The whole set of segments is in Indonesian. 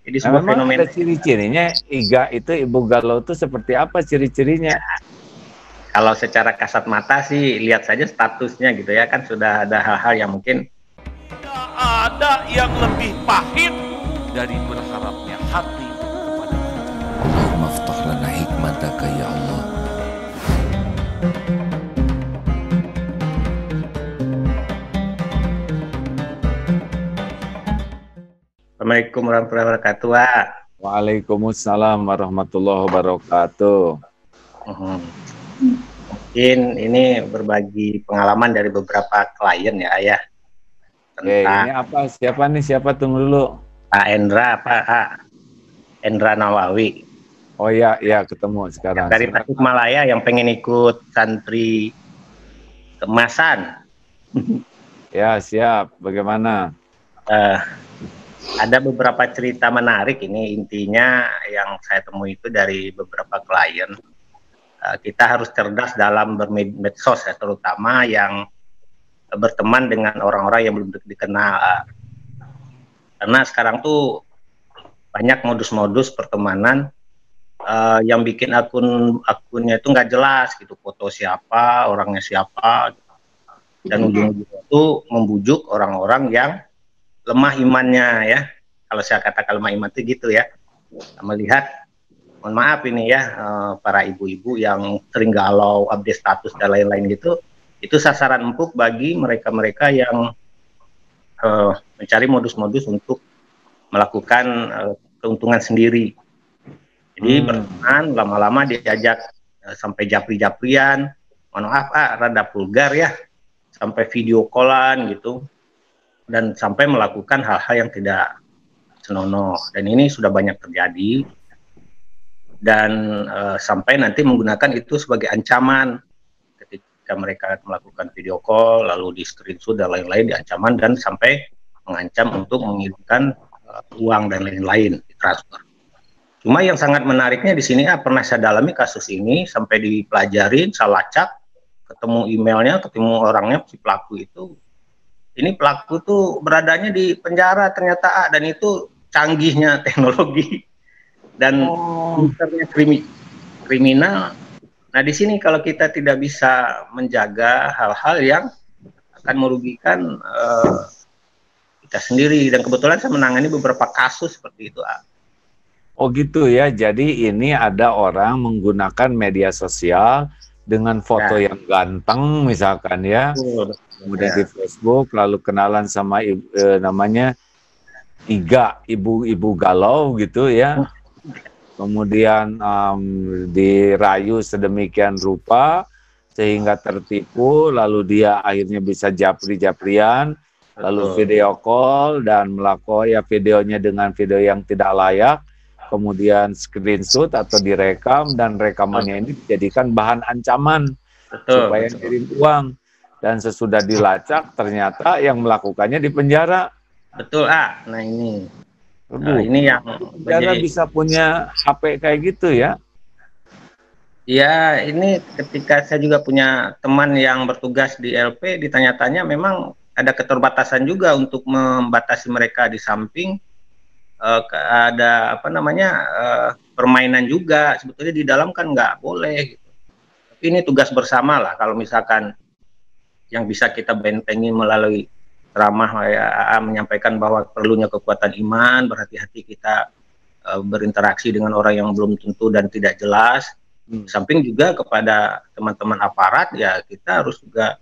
Jadi Nah, sebuah memang fenomena. ada ciri-cirinya Iga itu ibu galau itu seperti apa ciri-cirinya? Kalau secara kasat mata sih lihat saja statusnya gitu ya, kan sudah ada hal-hal yang mungkin tidak ada yang lebih pahit dari berharapnya hati kepada Allahumma aftah lana hikmataka ya Allah. Assalamualaikum warahmatullahi wabarakatuh. Wak. Waalaikumsalam warahmatullahi wabarakatuh. Mungkin ini berbagi pengalaman dari beberapa klien ya Ayah. Oke, ini apa? Siapa nih? Siapa? Tunggu dulu. Pak Endra, Pak Endra Nawawi. Oh ya, ya ketemu sekarang. Dari Tasikmalaya yang pengen ikut santri kemasan. Ya, siap. Bagaimana? Ada beberapa cerita menarik ini, intinya yang saya temui itu dari beberapa klien. Kita harus cerdas dalam bermedsos ya, terutama yang berteman dengan orang-orang yang belum dikenal. Karena sekarang tuh banyak modus-modus pertemanan yang bikin akunnya itu nggak jelas gitu, foto siapa, orangnya siapa, dan ujung-ujungnya itu membujuk orang-orang yang lemah imannya ya. Kalau saya katakan lemah iman itu gitu ya, melihat, mohon maaf ini ya, para ibu-ibu yang sering galau, update status dan lain-lain gitu, itu sasaran empuk bagi mereka-mereka yang mencari modus-modus untuk melakukan keuntungan sendiri. Jadi berteman, lama-lama diajak sampai japri-japrian, mohon maaf rada vulgar ya, sampai video callan gitu, dan sampai melakukan hal-hal yang tidak senonoh. Dan ini sudah banyak terjadi, dan sampai nanti menggunakan itu sebagai ancaman ketika mereka melakukan video call, lalu di screenshot dan lain-lain, di ancaman dan sampai mengancam untuk mengirimkan uang dan lain-lain, transfer. Cuma yang sangat menariknya di sini, pernah saya dalami kasus ini sampai dipelajarin, saya lacak, ketemu emailnya, ketemu orangnya, si pelaku itu. Ini pelaku tuh beradanya di penjara ternyata, dan itu canggihnya teknologi dan internet kriminal. Nah di sini kalau kita tidak bisa menjaga hal-hal yang akan merugikan kita sendiri, dan kebetulan saya menangani beberapa kasus seperti itu. Oh gitu ya, jadi ini ada orang menggunakan media sosial dengan foto yang ganteng misalkan ya, kemudian di Facebook, lalu kenalan sama namanya Iga, ibu-ibu galau gitu ya, kemudian dirayu sedemikian rupa sehingga tertipu, lalu dia akhirnya bisa japri-japrian, lalu video call dan melakukan videonya dengan video yang tidak layak, kemudian screenshot atau direkam, dan rekamannya ini dijadikan bahan ancaman supaya kirim uang, dan sesudah dilacak ternyata yang melakukannya di penjara. Betul nah ini ini yang penjara bisa punya HP kayak gitu ya. Ya, ini ketika saya juga punya teman yang bertugas di LP, ditanya-tanya memang ada keterbatasan juga untuk membatasi mereka, di samping ada apa namanya permainan juga sebetulnya di dalam kan nggak boleh gitu. Tapi ini tugas bersama lah, kalau misalkan yang bisa kita bentengi melalui ceramah menyampaikan bahwa perlunya kekuatan iman, berhati-hati kita berinteraksi dengan orang yang belum tentu dan tidak jelas. Samping juga kepada teman-teman aparat ya, kita harus juga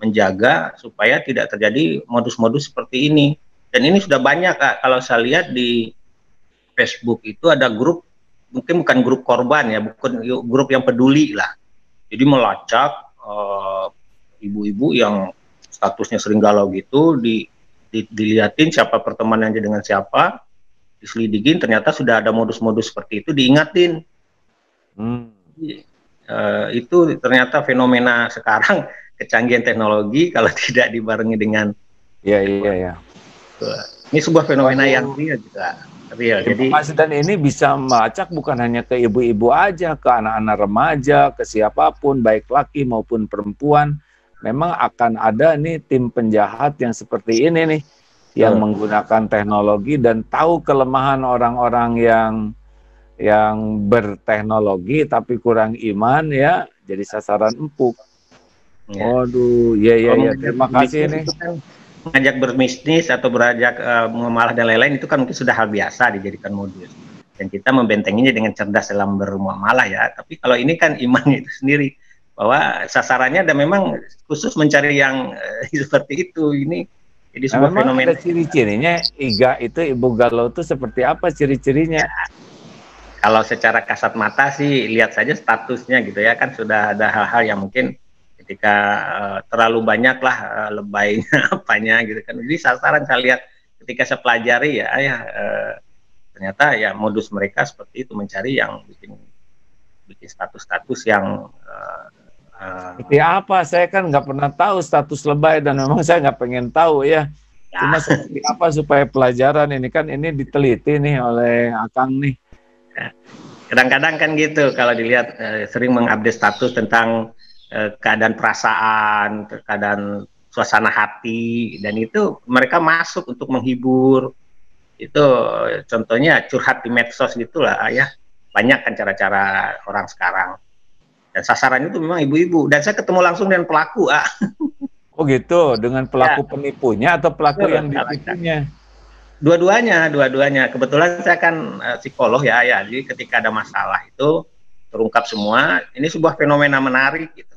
menjaga supaya tidak terjadi modus-modus seperti ini. Dan ini sudah banyak kalau saya lihat di Facebook itu ada grup, mungkin bukan grup korban ya, bukan grup yang peduli lah. Jadi melacak ibu-ibu yang statusnya sering galau gitu, dilihatin siapa pertemanannya dengan siapa, diselidikin, ternyata sudah ada modus-modus seperti itu, diingatin. Itu ternyata fenomena sekarang, kecanggihan teknologi kalau tidak dibarengi dengan ini sebuah fenomena yang real juga. Jadi dan ini bisa melacak bukan hanya ke ibu-ibu aja, ke anak-anak remaja, ke siapapun, baik laki maupun perempuan. Memang akan ada nih tim penjahat yang seperti ini nih, yang menggunakan teknologi dan tahu kelemahan orang-orang yang berteknologi tapi kurang iman ya, jadi sasaran empuk. Ya. Waduh, ya, terima kasih nih. Kan mengajak berbisnis atau beranjak muamalah dan lain-lain itu kan mungkin sudah hal biasa dijadikan modus. Dan kita membentenginya dengan cerdas dalam bermuamalah ya. Tapi kalau ini kan imannya itu sendiri, bahwa sasarannya dan memang khusus mencari yang seperti itu. Ini jadi sebuah fenomena. Ada ciri-cirinya, Iga itu Ibu Galuh itu seperti apa ciri-cirinya? Ya, kalau secara kasat mata sih lihat saja statusnya gitu ya, kan sudah ada hal-hal yang mungkin ketika terlalu banyak lah lebaynya apanya gitu kan. Jadi sasaran saya lihat ketika saya pelajari ya ternyata ya modus mereka seperti itu, mencari yang bikin status-status yang seperti apa? Saya kan nggak pernah tahu status lebay dan memang saya nggak pengen tahu ya. Cuma seperti apa supaya pelajaran ini kan ini diteliti nih oleh Akang nih. Kadang-kadang kan gitu kalau dilihat sering mengupdate status tentang keadaan perasaan, keadaan suasana hati, dan itu mereka masuk untuk menghibur. Itu contohnya curhat di medsos gitulah ya, banyak kan cara-cara orang sekarang, dan sasarannya itu memang ibu-ibu, dan saya ketemu langsung dengan pelaku. Oh gitu, dengan pelaku penipunya atau pelaku yang ditipunya? Dua-duanya. Kebetulan saya kan psikolog ya, jadi ketika ada masalah itu terungkap semua. Ini sebuah fenomena menarik gitu.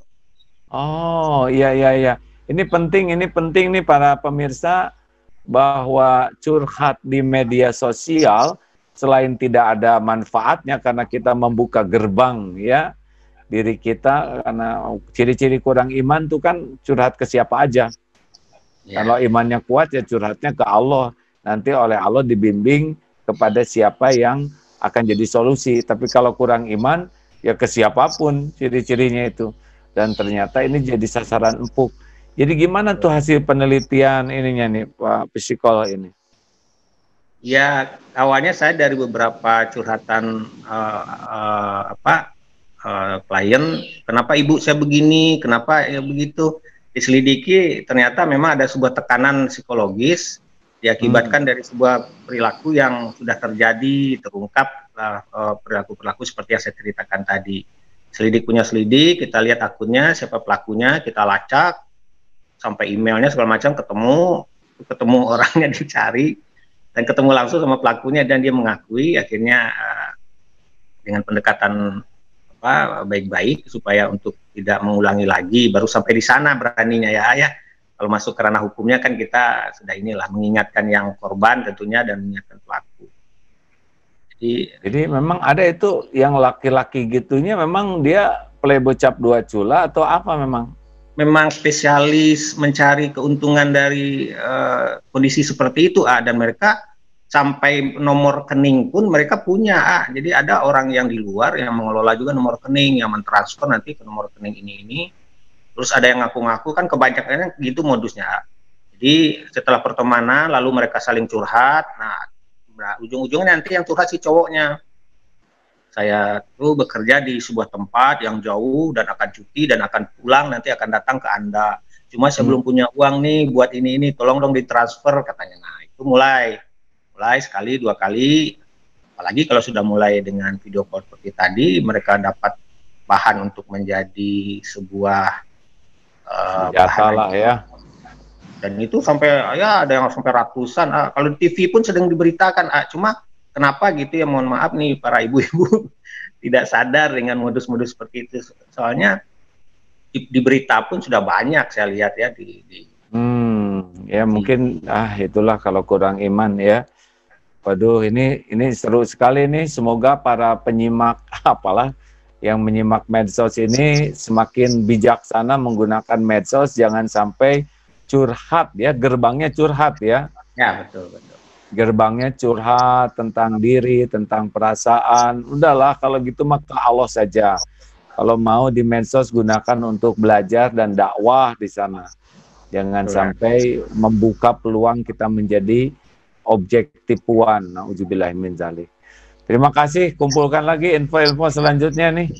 Oh iya. Ini penting nih para pemirsa, bahwa curhat di media sosial selain tidak ada manfaatnya karena kita membuka gerbang ya diri kita, karena ciri-ciri kurang iman tuh kan curhat ke siapa aja. Kalau imannya kuat ya curhatnya ke Allah, nanti oleh Allah dibimbing kepada siapa yang akan jadi solusi. Tapi kalau kurang iman ya ke siapapun ciri-cirinya itu, dan ternyata ini jadi sasaran empuk. Jadi gimana tuh hasil penelitian ininya nih Pak psikolog ini? Ya awalnya saya dari beberapa curhatan klien, kenapa ibu saya begini, kenapa ya begitu, diselidiki ternyata memang ada sebuah tekanan psikologis diakibatkan dari sebuah perilaku yang sudah terjadi, terungkap perilaku-perilaku seperti yang saya ceritakan tadi. Selidik punya selidik, kita lihat akunnya, siapa pelakunya, kita lacak sampai emailnya segala macam, ketemu orangnya dicari dan ketemu langsung sama pelakunya dan dia mengakui. Akhirnya dengan pendekatan baik-baik supaya untuk tidak mengulangi lagi, baru sampai di sana beraninya ya. Kalau masuk ke ranah hukumnya kan kita sudah mengingatkan yang korban tentunya dan mengingatkan pelaku. Jadi memang ada itu yang laki-laki gitunya, memang dia playboy cap dua cula atau apa memang? Memang spesialis mencari keuntungan dari kondisi seperti itu, dan mereka sampai nomor rekening pun mereka punya. Jadi ada orang yang di luar yang mengelola juga nomor rekening, yang mentransfer nanti ke nomor rekening ini. Terus ada yang ngaku-ngaku, kan kebanyakannya gitu modusnya. Jadi setelah pertemanan lalu mereka saling curhat. Nah ujung-ujungnya nanti yang curhat si cowoknya. Saya tuh bekerja di sebuah tempat yang jauh dan akan cuti dan akan pulang, nanti akan datang ke Anda. Cuma saya belum punya uang nih buat ini, tolong dong ditransfer katanya. Nah itu mulai sekali, dua kali, apalagi kalau sudah mulai dengan video call seperti tadi, mereka dapat bahan untuk menjadi sebuah bahan lah ya. Dan itu sampai ya ada yang sampai ratusan. Kalau di TV pun sedang diberitakan. Cuma kenapa gitu ya, mohon maaf nih para ibu-ibu tidak sadar dengan modus-modus seperti itu. Soalnya di berita pun sudah banyak saya lihat ya ya mungkin itulah kalau kurang iman ya. Waduh, ini seru sekali nih. Semoga para penyimak yang menyimak medsos ini semakin bijaksana menggunakan medsos, jangan sampai curhat ya, gerbangnya curhat ya. Ya, betul. Gerbangnya curhat tentang diri, tentang perasaan. Udahlah kalau gitu mah ke Allah saja. Kalau mau di medsos gunakan untuk belajar dan dakwah di sana. Jangan sampai membuka peluang kita menjadi objek tipuan. Nauzubillah min dzalik. Terima kasih, kumpulkan lagi info-info selanjutnya nih.